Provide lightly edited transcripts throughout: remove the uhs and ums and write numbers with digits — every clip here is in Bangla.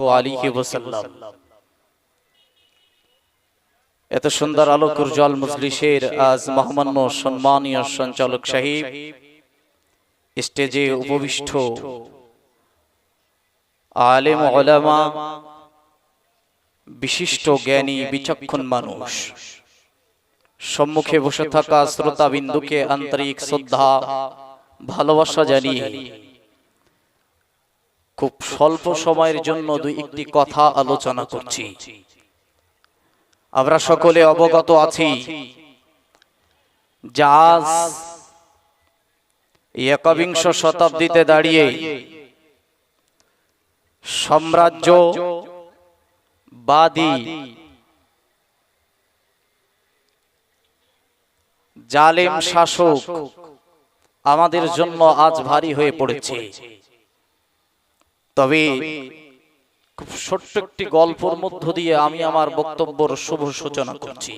সাল্লাল্লাহু আলাইহি ওয়াসাল্লাম। এত সুন্দর আলোক উজ্জ্বল মজলিসের আজ মহামান্য সম্মানীয় সঞ্চালক সাহেব, স্টেজে উপবিষ্ট আলেম ওলামা, বিশিষ্ট জ্ঞানী বিচক্ষণ মানুষ, সম্মুখে বসে থাকা শ্রোতা বিন্দুকে আন্তরিক শ্রদ্ধা ভালোবাসা জানিয়ে খুব স্বল্প সময়ের জন্য দুই একটি কথা আলোচনা করছি। আমরা সকলে অবগত আছি যে আজ একবিংশ শতাব্দীতে দাঁড়িয়ে সাম্রাজ্যবাদী জালেম শাসক আমাদের জন্য আজ ভারী হয়ে পড়েছে। তবে খুব ছোট্ট একটি গল্পের মধ্য দিয়ে আমি আমার বক্তব্যের শুভ সূচনা করছি।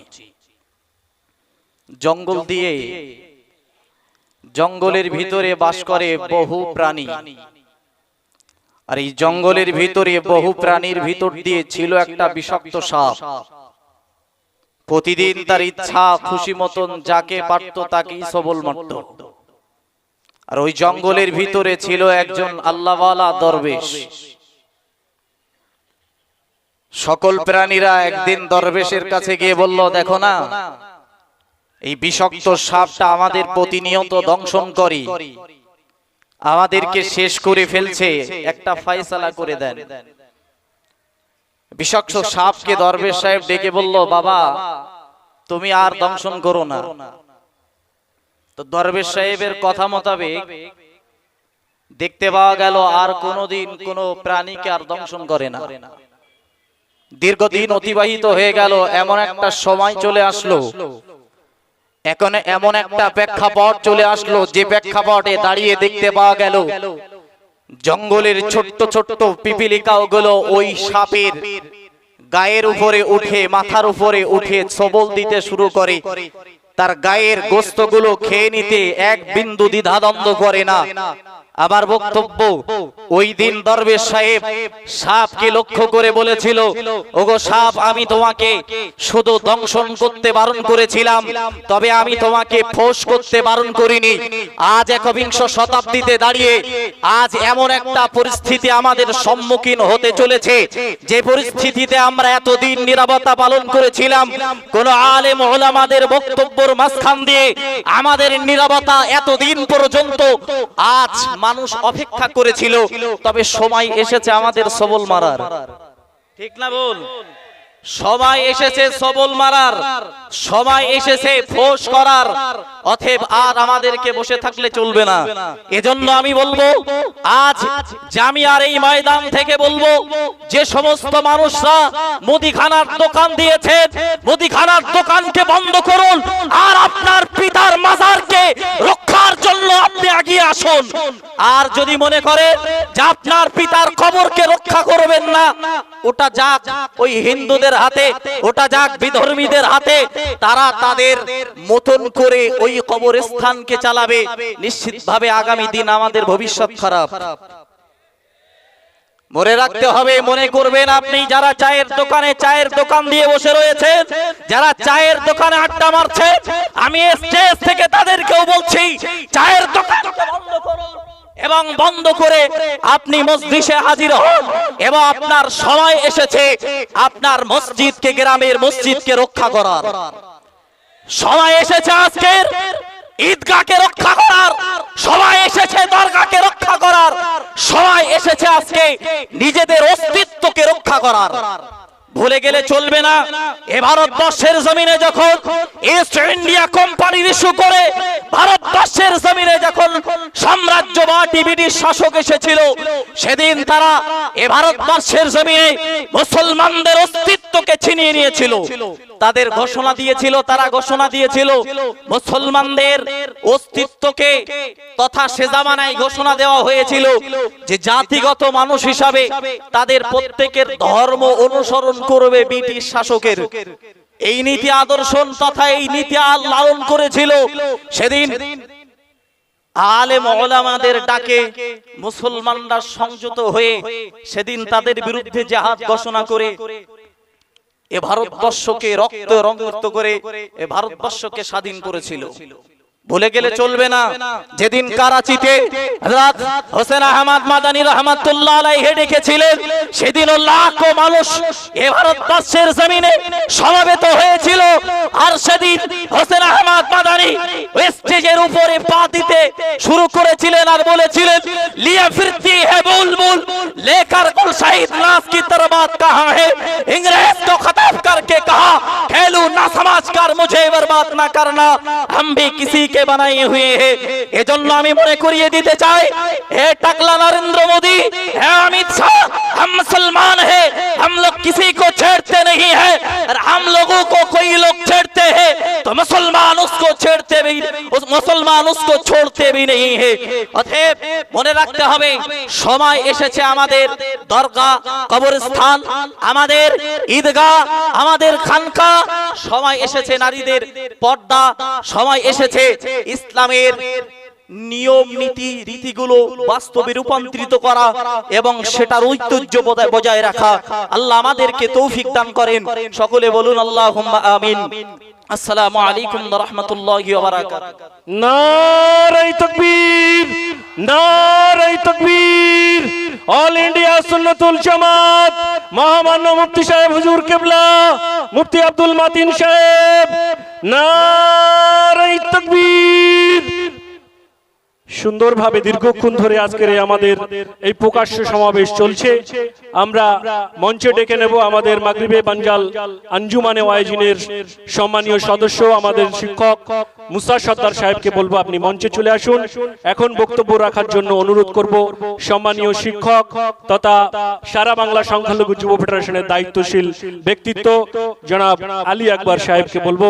জঙ্গলের ভিতরে বাস করে বহু প্রাণী, আর এই জঙ্গলের ভিতরে বহু প্রাণীর ভিতর দিয়ে ছিল একটা বিষাক্ত সাপ। প্রতিদিন তার ইচ্ছা খুশি মতন যাকে পারত তাকেই সবল মারত। আর ওই জঙ্গলের ভিতরে ছিল একজন আল্লাহওয়ালা দরবেশ। সকল প্রাণীরা একদিন দরবেশের কাছে গিয়ে বলল, দেখো না, এই বিষাক্ত সাপটা আমাদের প্রতিনিয়ত দংশন করে, আমাদেরকে শেষ করে ফেলছে, একটা ফায়সালা করে দেন। বিষাক্ত সাপকে দরবেশ সাহেব ডেকে বলল, বাবা তুমি আর দংশন করো না। তো দরবেশ সাহেবের কথা মোতাবেক দেখতে পাওয়া গেল আর কোনোদিন কোনো প্রাণীকে আর দংশন করে না। দীর্ঘদিন অতিবাহিত হয়ে গেল। এমন একটা সময় চলে আসলো, এখন এমন একটা প্রেক্ষাপট চলে আসলো, যে প্রেক্ষাপটে দাঁড়িয়ে দেখতে পাওয়া গেল জঙ্গলের ছোট্ট ছোট্ট পিপিলিকাও গুলো ওই সাপের গায়ের উপরে উঠে, মাথার উপরে উঠে সবল দিতে শুরু করে। তার গায়ের গোশতগুলো খেয়ে নিতে এক বিন্দু দ্বিধাদ্বন্দ্ব করে না। আমার বক্তব্য, ওই দিন দরবেশ সাহেব সাপকে লক্ষ্য করে বলেছিল, ওগো সাপ, আমি তোমাকে শুধু দংশন করতে বারণ করেছিলাম, তবে আমি তোমাকে ফোঁস করতে বারণ করিনি। আজ একবিংশ শতাব্দীতে দাঁড়িয়ে আজ এমন একটা পরিস্থিতি আমাদের সম্মুখীন হতে চলেছে, যে পরিস্থিতিতে আমরা এতদিন নীরবতা পালন করেছিলাম। কোন আলেম ওলামাদের বক্তব্যের মাঝখান দিয়ে আমাদের নীরবতা এতদিন পর্যন্ত আজ মানুষ অপেক্ষা করেছিল। তবে সময় এসেছে আমাদের সবল মারার, ঠিক না বল? সময় এসেছে সবল মারার, সময় এসেছে ফোঁস করার। অতএব আর আমাদেরকে বসে থাকলে চলবে না। এজন্য আমি বলবো, আজ জামিয়ার এই ময়দান থেকে বলবো, যে সমস্ত মানুষরা মুদিখানার দোকান দিয়েছেন, মুদিখানার দোকানকে বন্ধ করুন, আর আপনার পিতার মাজারকে রক্ষার জন্য আপনি এগিয়ে আসুন। আর যদি মনে করেন যে আপনার পিতার কবরকে রক্ষা করবেন না, ওটা যাক ওই হিন্দুদের হাতে, ওটা যাক বিধর্মীদের হাতে, তারা তাদের মতন করে ওই কবরস্থানকে চালাবে। নিশ্চিতভাবে আগামী দিন আমাদের ভবিষ্যৎ খারাপ। মনে রাখতে হবে, মনে করবেন আপনি যারা চায়ের দোকানে চায়ের দোকান দিয়ে বসে রয়েছেন, যারা চায়ের দোকানে আড্ডা মারছে, আমি স্টেজ থেকে তাদেরকেও বলছি, চায়ের দোকান বন্ধ করুন এবং বন্ধ করে আপনি মসজিদে হাজির হন। এবং আপনার সময় এসেছে আপনার মসজিদকে, গ্রামের মসজিদকে রক্ষা করার সময় এসেছে। আজকের ঈদগাহকে রক্ষা করার সময় এসেছে, দরগাহকে রক্ষা করার সময় এসেছে, আজকে নিজেদের অস্তিত্বকে রক্ষা করার। ভুলে গেলে চলবে না। এ ভারতবর্ষের জমিনে যখন ইস্ট ইন্ডিয়া কোম্পানি ইস্যু করে ভারতবর্ষের জমিনে যখন সাম্রাজ্যবাদী ব্রিটিশ শাসক এসেছিল, সেদিন তারা এ ভারতবর্ষের জমিনে মুসলমানদের অস্তিত্বকে ছিনিয়ে নিয়েছিল। তাদের ঘোষণা দিয়েছিল, তারা ঘোষণা দিয়েছিল মুসলমানদের অস্তিত্বকে, তথা সে জামানায় ঘোষণা দেওয়া হয়েছিল যে জাতিগত মানুষ হিসাবে তাদের প্রত্যেকের ধর্ম অনুসরণ করবে ব্রিটিশ শাসকের। এই নীতি আদর্শ তথা এই নীতি লালন করেছিল। সেদিন আলেম ওলামাদের ডাকে মুসলমানরা সংযত হয়ে সেদিন তাদের বিরুদ্ধে জিহাদ ঘোষণা করে এ ভারতবর্ষকে রক্ত রঞ্জিত করে এ ভারতবর্ষকে স্বাধীন করেছিল। ভুলে গেলে চলবে না। যেদিন করাচিতে হযরত হোসেন আহমদ মাদানী রাহমাতুল্লাহ আলাইহি ডেকেছিলেন, সেদিন লাখো মানুষ এই ভারতবর্ষের জমিনে সমবেত হয়েছিল। আর সেদিন হোসেন আহমদ মাদানী স্টেজের উপরে পা দিতে শুরু করেছিলেন আর বলেছিলেন, লিয়া ফিরতি হে বুলবুল লেকার কুল শহীদ নাস কি तरबात कहां है, इंग्रेज को खत्म करके कहा खेलू ना समाजकार मुझे बर्बाद ना करना, हम भी किसी के बनाए हुए हैं। এজন্য আমি মনে করিয়ে দিতে চাই, হে টাকলা নরেন্দ্র মোदी, হে अमित शाह, हम मुसलमान हैं, हम लोग किसी को छेड़ते नहीं हैं, और हम लोगों को कोई लोग छेड़ते हैं तो मुसलमान उसको छेड़ते भी, उस मुसलमान उसको छोड़ते भी नहीं है। অতএব মনে রাখতে হবে, সময় এসেছে আমাদের দরগা, কবরস্থান, আমাদের ঈদগাহ, আমাদের খানকা, সময় এসেছে নারীদের পর্দা, সময় এসেছে ইসলামের নিয়ম নীতি রীতিগুলো বাস্তবে রূপান্তরিত করা এবং সেটার ঐতিহ্য বজায় রাখা। আল্লাহ আমাদেরকে তৌফিক দান করেন। সকলে বলুন আল্লাহুম্মা আমিন। আসসালামু আলাইকুম ওয়া রাহমাতুল্লাহি ওয়া বারাকাতুহু। নারে তাকবীর, নারে তাকবীর। অল ইন্ডিয়া সুন্নাতুল জামাত মহামান্য মুফতি সাহেব হুজুর কিবলা মুফতি আব্দুল মাতিন সাহেব, নারে তাকবীর। সুন্দরভাবে দীর্ঘক্ষণ ধরে আজকের আমাদের এই প্রকাশ্য সমাবেশ চলছে। আমরা মঞ্চে ডেকে নেব আমাদের মাগরিবে বানজাল আঞ্জুমানে ওয়াইজিনের সম্মানীয় সদস্য, আমাদের শিক্ষক মুসা সর্দার সাহেবকে বলবো আপনি মঞ্চে চলে আসুন। এখন বক্তব্য রাখার জন্য অনুরোধ করব সম্মানীয় শিক্ষক তথা সারা বাংলা সংখ্যালঘু যুব ফেডারেশনের দায়িত্বশীল ব্যক্তিত্ব জনাব আলী আকবর সাহেবকে বলবো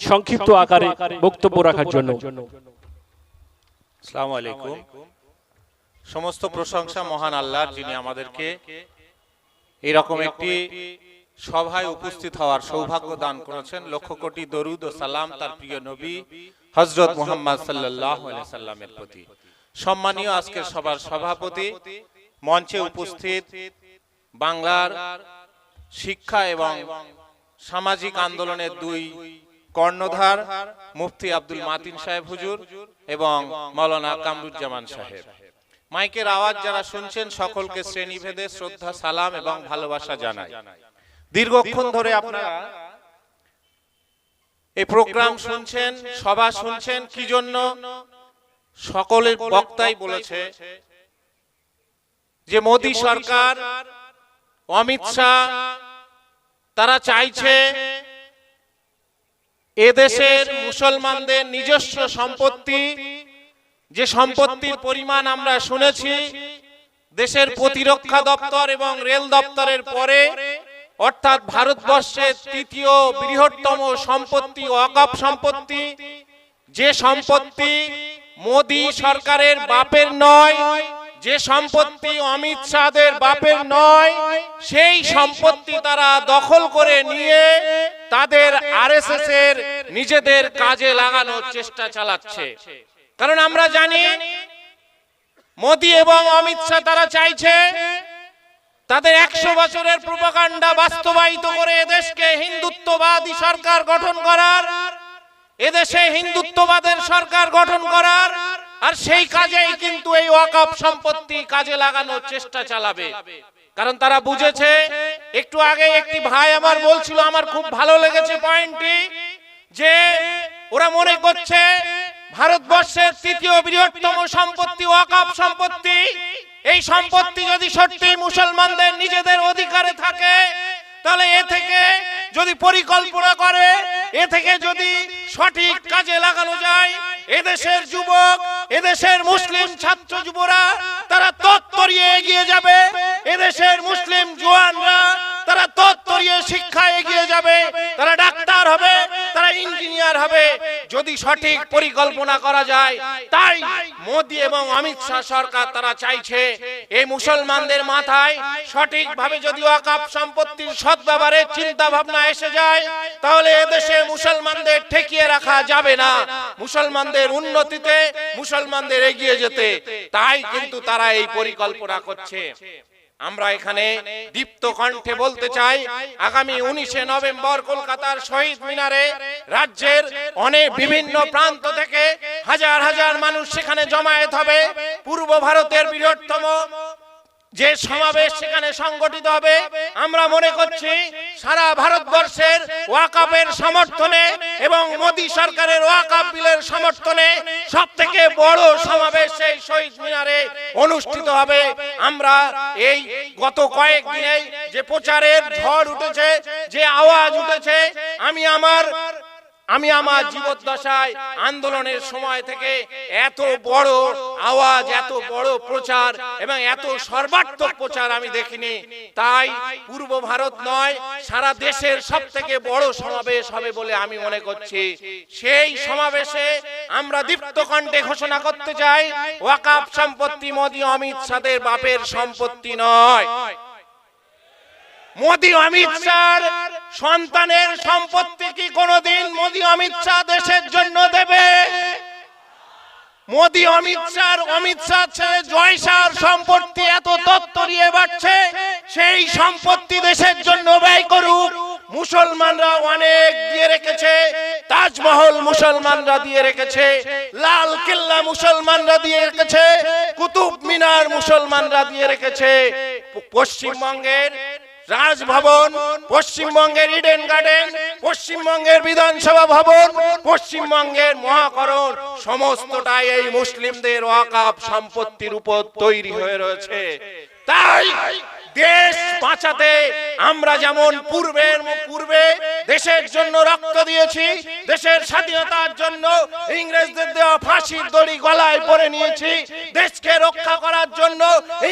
সংক্ষিপ্ত আকারে বক্তব্য রাখার জন্য। আসসালামু আলাইকুম। সমস্ত প্রশংসা মহান আল্লাহর, যিনি আমাদেরকে এরকম একটি সভায় উপস্থিত হওয়ার সৌভাগ্য দান করেছেন। লক্ষ কোটি দরুদ ও সালাম তার প্রিয় নবী হযরত মুহাম্মদ সাল্লাল্লাহু আলাইহি সাল্লামের প্রতি। সম্মানীয় আজকের সভার সভাপতি, মঞ্চে উপস্থিত বাংলার শিক্ষা এবং সামাজিক আন্দোলনের দুই কর্ণধার মুফতি আব্দুল মাতিন সাহেব হুজুর এবং মাওলানা কামরুজ্জামান সাহেব, মাইকের আওয়াজ যারা শুনছেন সকলকে শ্রেণীভেদে শ্রদ্ধা, সালাম এবং ভালোবাসা জানাই। দীর্ঘক্ষণ ধরে আপনারা এই প্রোগ্রাম শুনছেন, সভা শুনছেন, কি জন্য? সকলের বক্তাই বলেছে যে মোদী সরকার, অমিত শাহ তারা চাইছে এদেশের মুসলমানদের নিজস্ব সম্পত্তি, যে সম্পত্তির পরিমাণ আমরা শুনেছি দেশের প্রতিরক্ষা দপ্তর এবং রেল দপ্তরের পরে, অর্থাৎ ভারতবর্ষের তৃতীয় বৃহত্তম সম্পত্তি ওয়াকফ সম্পত্তি, যে সম্পত্তি মোদী সরকারের বাপের নয়, যে সম্পত্তি অমিত শাহের বাপের নয়, সেই সম্পত্তি তারা দখল করে নিয়ে তাদের আরএসএস এর নিজেদের কাজে লাগানোর চেষ্টা চালাচ্ছে। কারণ আমরা জানি মোদী এবং অমিত শাহ তারা চাইছে তাদের 100 বছরের প্রোপাগান্ডা বাস্তবায়িত করে এদেশকে হিন্দুত্ববাদী সরকার গঠন করার, এদেশে হিন্দুত্ববাদের সরকার গঠন করার, আর সেই কাজেই কিন্তু এই ওয়াকফ সম্পত্তি কাজে লাগানোর চেষ্টা চালাবে। কারণ তারা বুঝেছে, একটু আগে একটি ভাই আমার বলছিল, আমার খুব ভালো লেগেছে পয়েন্টটি, যে ওরা মনে করছে ভারতবর্ষের তৃতীয় বৃহত্তম সম্পত্তি ওয়াকফ সম্পত্তি, এই সম্পত্তি যদি সত্যি মুসলমানদের নিজেদের অধিকারে থাকে, তাহলে এ থেকে যদি পরিকল্পনা করে, এ থেকে যদি সঠিক কাজে লাগানো যায়, এদেশের যুবক, এদেশের মুসলিম ছাত্র যুবরা তারা তত্তরিয়ে এগিয়ে যাবে, এদেশের মুসলিম জওয়ানরা তারা তত্তরিয়ে শিক্ষায় এগিয়ে যাবে, তারা ডাক্তার হবে, তারা ইঞ্জিনিয়ার হবে যদি সঠিক পরিকল্পনা করা যায়। তাই মোদি এবং অমিত শাহ সরকার তারা চাইছে এই মুসলমানদের মাথায় সঠিকভাবে যদি ওয়াকফ সম্পত্তির সদ্ব্যবহারের চিন্তা ভাবনা এসে যায় তাহলে এদেশে মুসলমানদের ঠেকিয়ে রাখা যাবে না, মুসলমানদের উন্নতিতে, মুসলমানদের এগিয়ে যেতে। তাই কিন্তু তারা এই পরিকল্পনা করছে। আমরা এখানে দীপ্ত কণ্ঠে বলতে চাই, আগামী 19শে নভেম্বর কলকাতার শহীদ মিনারে রাজ্যের অনেক বিভিন্ন প্রান্ত থেকে হাজার হাজার মানুষ সেখানে জমায়েত হবে। পূর্ব ভারতের বৃহত্তম যে সমাবেশ সেখানে সংগঠিত হবে। আমরা মনে করছি সারা ভারতবর্ষের ওয়াকফের সমর্থনে এবং মোদী সরকারের ওয়াকফ বিলের সমর্থনে সবথেকে বড় সমাবেশ এই শহীদ মিনারে অনুষ্ঠিত হবে। আমরা এই গত কয়েকদিনেই যে প্রচারের ঝড় উঠেছে, যে আওয়াজ উঠেছে, আমি আমার জীবদ্দশায় আন্দোলনের সময় থেকে এত বড় আওয়াজ, এত বড় প্রচার এবং এত সর্বাত্মক প্রচার আমি দেখিনি। তাই পূর্ব ভারত নয়, সারা দেশের সবথেকে বড় সমাবেশ হবে বলে আমি মনে করছি। সেই সমাবেশে আমরা দীপ্ত কণ্ঠে ঘোষণা করতে চাই, ওয়াকফ সম্পত্তি মোদি অমিত শাহের বাপের সম্পত্তি নয়। মোদি অমিত শাহর সন্তানের সম্পত্তি কি কোনদিন মোদি অমিত শাহ দেশের জন্য দেবে? মোদি অমিত শাহ ছেলে জয় শাহর সম্পত্তি এত তত্তরিয়ে বাড়ছে, সেই সম্পত্তি দেশের জন্য ব্যয় করুক। মুসলমানরা অনেক দিয়ে রেখেছে, তাজমহল মুসলমানরা দিয়ে রেখেছে, লাল কেল্লা মুসলমানরা দিয়ে রেখেছে, কুতুব মিনার মুসলমানরা দিয়ে রেখেছে, পশ্চিমবঙ্গের রাজভবন, পশ্চিমবঙ্গের ইডেন গার্ডেন, পশ্চিমবঙ্গের বিধানসভা ভবন, পশ্চিমবঙ্গের মহাকরণ সমস্তটাই এই মুসলিমদের ওয়াকফ সম্পত্তির উপর তৈরি হয়ে রয়েছে। তাই দেশ বাঁচাতে আমরা যেমন পূর্বে দেশের জন্য রক্ত দিয়েছি, দেশের স্বাধীনতার জন্য ইংরেজদের দেওয়া ফাঁসির দড়ি গলায় পরে নিয়েছি, দেশকে রক্ষা করার জন্য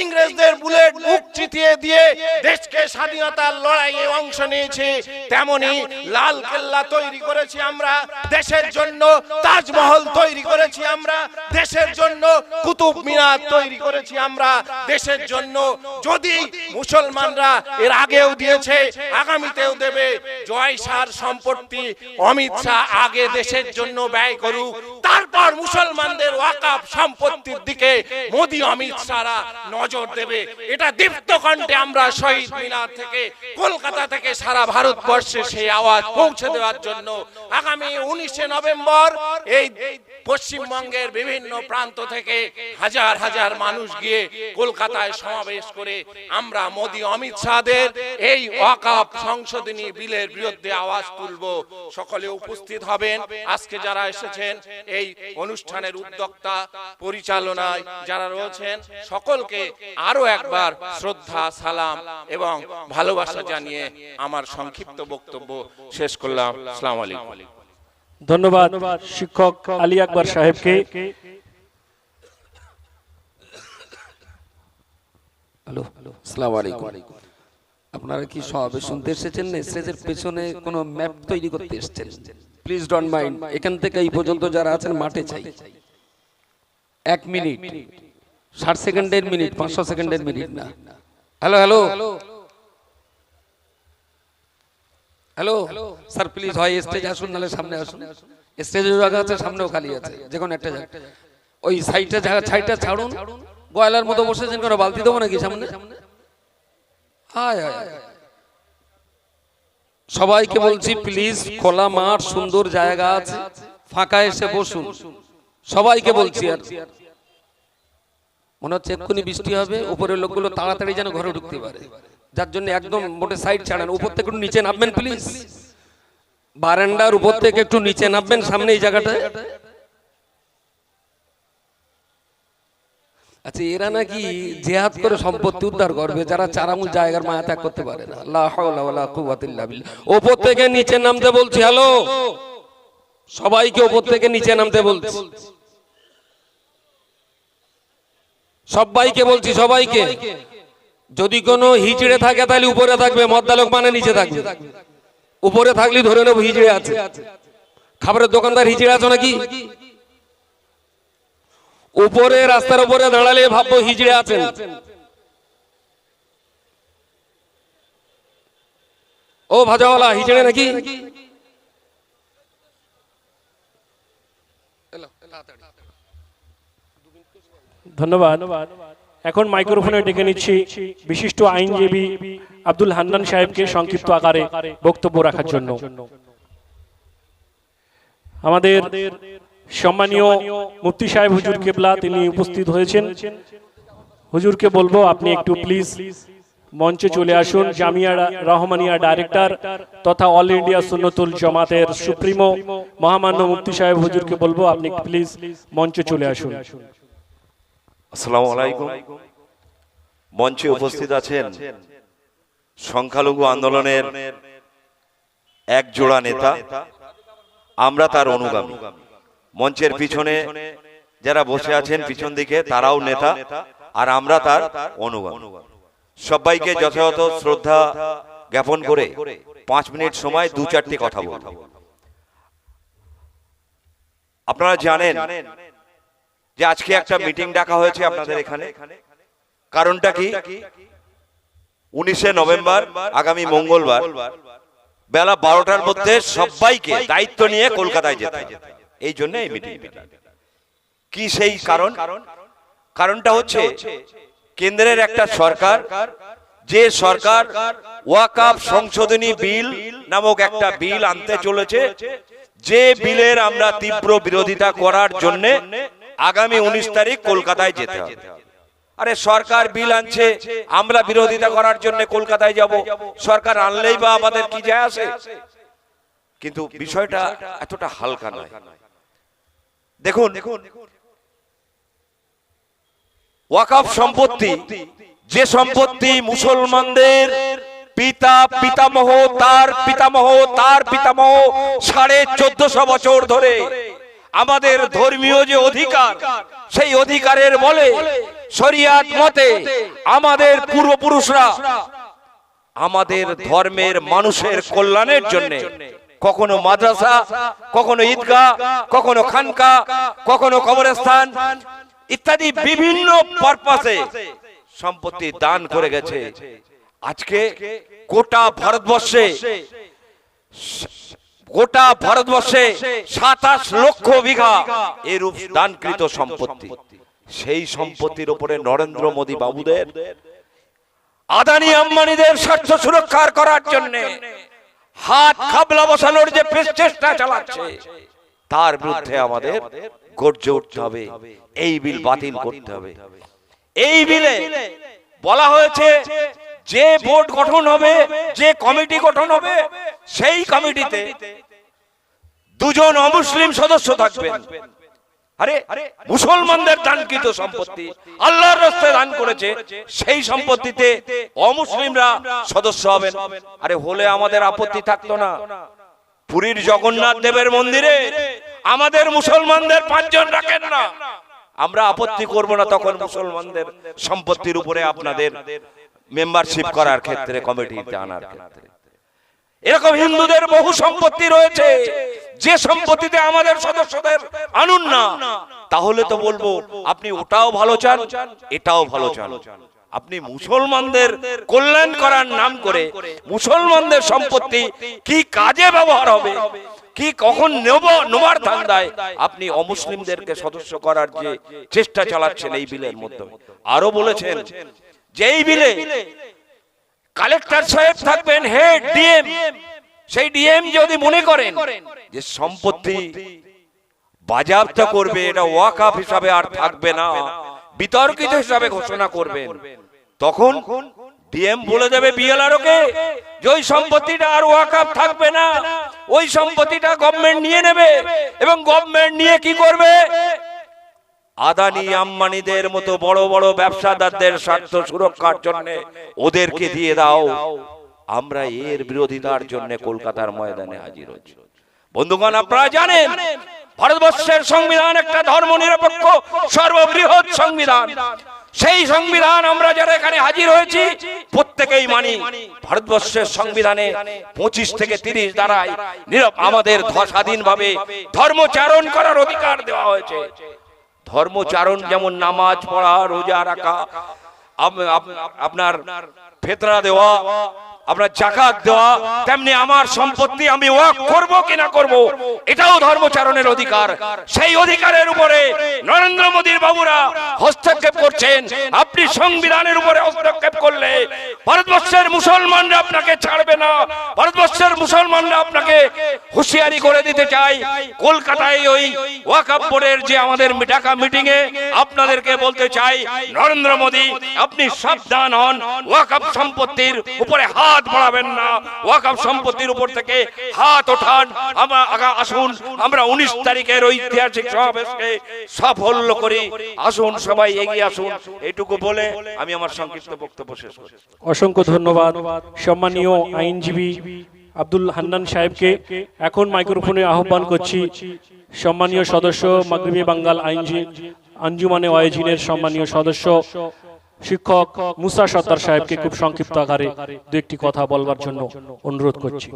ইংরেজদের বুলেট বুক চিতিয়ে দিয়ে দেশকে স্বাধীনতার লড়াইয়ে অংশ নিয়েছি, তেমনি লাল কেল্লা তৈরি করেছি আমরা দেশের জন্য, তাজমহল তৈরি করেছি আমরা দেশের জন্য, কুতুব মিনার তৈরি করেছি আমরা দেশের জন্য। যদি মুসলমানরা এর আগেও দিয়েছে, আগামীতেও দেবে, জয় শাহর সম্পত্তি অমিত শাহ আগে দেশের জন্য ব্যয় করুক, তারপর মুসলমানদের ওয়াকফ সম্পত্তির দিকে মোদি অমিত শাহরা নজর দেবে। এটা দীপ্ত কণ্ঠে আমরা শহীদ মিনার থেকে, কলকাতা থেকে সারা ভারতবর্ষে সেই আওয়াজ পৌঁছে দেওয়ার জন্য আগামী 19শে নভেম্বর এই পশ্চিমবঙ্গের বিভিন্ন প্রান্ত থেকে হাজার হাজার মানুষ গিয়ে কলকাতায় সমাবেশ করে আমরা মোদি অমিত শাহদের এই ওয়াকফ সংশোধনী বিলের বিরুদ্ধে আওয়াজ তুলব। সকলে উপস্থিত হবেন। আজকে যারা এসেছেন, এই অনুষ্ঠানের উদ্যোক্তা, পরিচালনায় যারা রয়েছেন, সকলকে আরো একবার শ্রদ্ধা, সালাম এবং ভালোবাসা জানিয়ে আমার সংক্ষিপ্ত বক্তব্য শেষ করলাম। আসসালামু আলাইকুম। ধন্যবাদ শিক্ষক আলী আকবর সাহেবকে। হ্যালো, আসসালামু আলাইকুম। আপনারা কি সমাবেশ শুনতে এসেছেন না স্টেজের পেছনে কোনো ম্যাপ তৈরি করতে এসেছেন? Please don't mind. এখান থেকে এই পর্যন্ত যারা আছেন মাঠে চাই 1 মিনিট, 60 সেকেন্ডের মিনিট, 500 সেকেন্ডের মিনিট না। Hello hello hello sir, please হয় স্টেজে আসুন, নাহলে সামনে আসুন। স্টেজে জায়গা আছে, সামনেও খালি আছে, যে কোনো একটা জায়গা। ওই সাইডটা ছাড়ুন। গয়লার মতো বসেছেন, কোনো বালতি দেবো নাকি সামনে? হায় হায়, সবাইকে বলছি প্লিজ, খোলা মাঠ, সুন্দর জায়গা আছে, ফাঁকা এসে বসুন। সবাইকে বলছি। আর মনে হচ্ছে এক্ষুনি বৃষ্টি হবে, উপরের লোকগুলো তাড়াতাড়ি যেন ঘরে ঢুকতে পারে, যার জন্য একদম মোটে সাইড ছাড়ান। উপর থেকে একটু নিচে নামবেন প্লিজ, বারান্দার উপর থেকে একটু নিচে নামবেন, সামনে এই জায়গাটায়। আচ্ছা, এরা নাকি জিহাদ করে সম্পত্তি উদ্ধার করবে, যারা 4 আঙুল জায়গার মায়া ত্যাগ করতে পারে না। লা হাওলা ওয়ালা কুওয়াতা ইল্লা বিল্লাহ। উপর থেকে নিচে নামতে বলছি। হ্যালো, সবাইকে উপর থেকে নিচে নামতে বলছি, সবাইকে বলছি, সবাইকে। যদি কোনো হিজড়ে থাকে তাহলে উপরে থাকবে, মদ্দালোক মানে নিচে থাকবে। উপরে থাকলে ধরে নেব হিজড়ে আছে। খাবারের দোকানদার হিজড়ে আছো নাকি? উপরে রাস্তার উপরে দাঁড়ালে ভাববো হিজড়ে আছেন। ও ভাজাওয়ালা হিজড়ে নাকি? ধন্যবাদ। এখন মাইক্রোফোনে ডেকে নিচ্ছি বিশিষ্ট আইনজীবী আব্দুল হান্নান সাহেবকে সংক্ষিপ্ত আকারে বক্তব্য রাখার জন্য। আমাদের সম্মানীয় মুফতি সাহেব হুজুর কেবলা তিনি উপস্থিত হয়েছেন। হুজুরকে বলবো আপনি একটু প্লিজ মঞ্চে চলে আসুন। জামিয়া রহমানিয়া ডাইরেক্টর তথা অল ইন্ডিয়া সুন্নতুল জামাতের সুপ্রিমো মহামান্য মুফতি সাহেব হুজুরকে বলবো আপনি প্লিজ মঞ্চে চলে আসুন। আসসালামু আলাইকুম। মঞ্চে উপস্থিত আছেন সংখ্যালঘু আন্দোলনের এক জোড়া নেতা, আমরা তার অনুগামী। মঞ্চের পিছনে যারা বসে আছেন পিছন দিকে তারাও নেতা, আর আমরা তার অনুগামী। সবাইকে যথাযথ শ্রদ্ধা জ্ঞাপন করে 5 মিনিট সময় 2-4টি কথা বলবো। আপনারা জানেন যে আজকে একটা মিটিং ডাকা হয়েছে আপনাদের এখানে। কারণটা কি? 19শে নভেম্বর আগামী মঙ্গলবার বেলা 12টার মধ্যে সবাইকে দায়িত্ব নিয়ে কলকাতায় যেতে হবে। এই জন্য এই মিটিং। কি সেই কারণ? কারণটা হচ্ছে কেন্দ্রের একটা সরকার, যে সরকার ওয়াকফ সংশোধনী বিল নামক একটা বিল আনতে চলেছে, যে বিলের আমরা তীব্র বিরোধিতা করার জন্য আগামী 19 তারিখ কলকাতায় যেতে হবে। আরে সরকার বিল আনছে, আমরা বিরোধিতা করার জন্য কলকাতায় যাব? সরকার আনলেই বা আমাদের কি যায় আসে? কিন্তু বিষয়টা এতটা হালকা নয়। দেখুন, ওয়াকফ সম্পত্তি, যে সম্পত্তি মুসলমানদের পিতা পিতামহ তার পিতামহ তার পিতামহ 1450 বছর ধরে আমাদের ধর্মীয় যে অধিকার, সেই অধিকারের বলে শরিয়াত মতে আমাদের পূর্বপুরুষরা আমাদের ধর্মের মানুষের কল্যাণের জন্য কখনো মাদ্রাসা, কখনো ঈদগাহ, কখনো খানকা, কখনো কবরস্থান ইত্যাদি বিভিন্ন পারপাসে সম্পত্তি দান করে গেছে। আজকে গোটা ভারতবর্ষে 27 লক্ষ বিঘা এরূপ দানকৃত সম্পত্তি। সেই সম্পত্তির উপরে নরেন্দ্র মোদী বাবুদের, আদানি আম্বানিদের স্বার্থ সুরক্ষা করার জন্য হাত খাবলা বসানোর যে চেষ্টা চালাচ্ছে, তার বিরুদ্ধে আমাদের গর্জে উঠতে হবে। এই বিল বাতিল করতে হবে। এই বিলে বলা হয়েছে যে বোর্ড গঠন হবে, যে কমিটি গঠন হবে, সেই কমিটিতে 2 জন অমুসলিম সদস্য থাকবেন। আরে মুসলমানদের দানকৃত সম্পত্তি আল্লাহর রাস্তায় দান করেছে, সেই সম্পত্তিতে অমুসলিমরা সদস্য হবেন। আরে হলে আমাদের আপত্তি থাকতো না। পুরীর জগন্নাথ দেবের মন্দিরে আমাদের মুসলমানদের 5 জন রাখেন না, আমরা আপত্তি করব না তখন মুসলমানদের সম্পত্তির উপরে আপনাদের মেম্বারশিপ করার ক্ষেত্রে, কমিটিতে আনার ক্ষেত্রে। এরকম হিন্দুদের বহু সম্পত্তি রয়েছে, যে সম্পত্তিতে আমাদের সদস্যদের আনুন না। তাহলে তো বলবো আপনি ওটাও ভালো চান, এটাও ভালো চান। আপনি মুসলমানদের কল্যাণ করার নাম করে মুসলমানদের সম্পত্তি কি কাজে ব্যবহার হবে, কি কখন নেবার ধান্দায় আপনি অমুসলিমদেরকে সদস্য করার যে চেষ্টা চালাচ্ছেন এই বিলের মধ্যে। আরো বলেছেন যে এই বিলে কালেক্টর সাহেব থাকবেন হেড ডিএম। সেই ডিএম যদি মনে করেন যে সম্পত্তি বাজেয়াপ্ত করবে, এটা ওয়াকফ হিসাবে আর থাকবে না, বিতর্কিত হিসাবে ঘোষণা করবেন, তখন ডিএম বলে দেবে বিএলআরও কে যে ওই সম্পত্তিটা আর ওয়াকফ থাকবে না, ওই সম্পত্তিটা গভর্নমেন্ট নিয়ে নেবে। এবং গভর্নমেন্ট নিয়ে কি করবে? আদানি আম্বানিদের মতো বড় বড় ব্যবসাদারদের স্বার্থ সুরক্ষার জন্য ওদেরকে দিয়ে দাও। আমরা এর বিরোধিতার জন্য কলকাতার ময়দানে হাজির হচ্ছি। বন্ধুগণ, আপনারা জানেন ভারতবর্ষের সংবিধান একটা ধর্মনিরপেক্ষ সর্ববৃহৎ সংবিধান। সেই সংবিধান আমরা যারা এখানে হাজির হয়েছি প্রত্যেকেই মানি। ভারতবর্ষের সংবিধানে 25 থেকে 30 ধারায় আমাদের স্বাধীনভাবে ধর্মচারণ করার অধিকার দেওয়া হয়েছে। ধর্মচারণ যেমন নামাজ পড়া, রোজা রাখা, আপনার ফিতরা দেওয়া, আপনার যাকাত দেওয়া, তেমনি আমার সম্পত্তি আমি ওয়াকফ করব কি না করব এটাও ধর্মচারণের অধিকার। সেই অধিকারের উপরে নরেন্দ্র মোদীর বাবুরা হস্তক্ষেপ করছেন। আপনি সংবিধানের উপরে হস্তক্ষেপ করলে ভারতবর্ষের মুসলমানরা আপনাকে ছাড়বে না। ভারতবর্ষের মুসলমানরা আপনাকে হুঁশিয়ারি করে দিতে চাই। কলকাতায় ওই ওয়াকফ বোর্ডের যে আমাদের ঢাকা মিটিং এ আপনাদেরকে বলতে চাই, নরেন্দ্র মোদী আপনি সাবধান হন, ওয়াকফ সম্পত্তির উপরে হাত বাড়াবেন না, ওয়াকফ সম্পত্তির উপর থেকে হাত ওঠান। আসুন আমরা 19 তারিখের ঐতিহাসিক সমাবেশকে সাফল্য করি। আসুন সবাই এগিয়ে আসুন। এইটুকু বলে আমি আমার সংক্ষিপ্ত বক্তব্য শেষ করছি। অসংখ্য ধন্যবাদ সম্মানীয় আইনজীবী আব্দুল হান্নান সাহেবকে। এখন মাইক্রোফোনে আহ্বান করছি সম্মানীয় সদস্য মাগরিবি বাঙ্গাল আঞ্জুমানে ওয়াইজিনের সম্মানীয় সদস্য শিক্ষক মুসা সত্তার সাহেবকে খুব সংক্ষিপ্ত আকারে দু একটি কথা বলবার জন্য অনুরোধ করছি।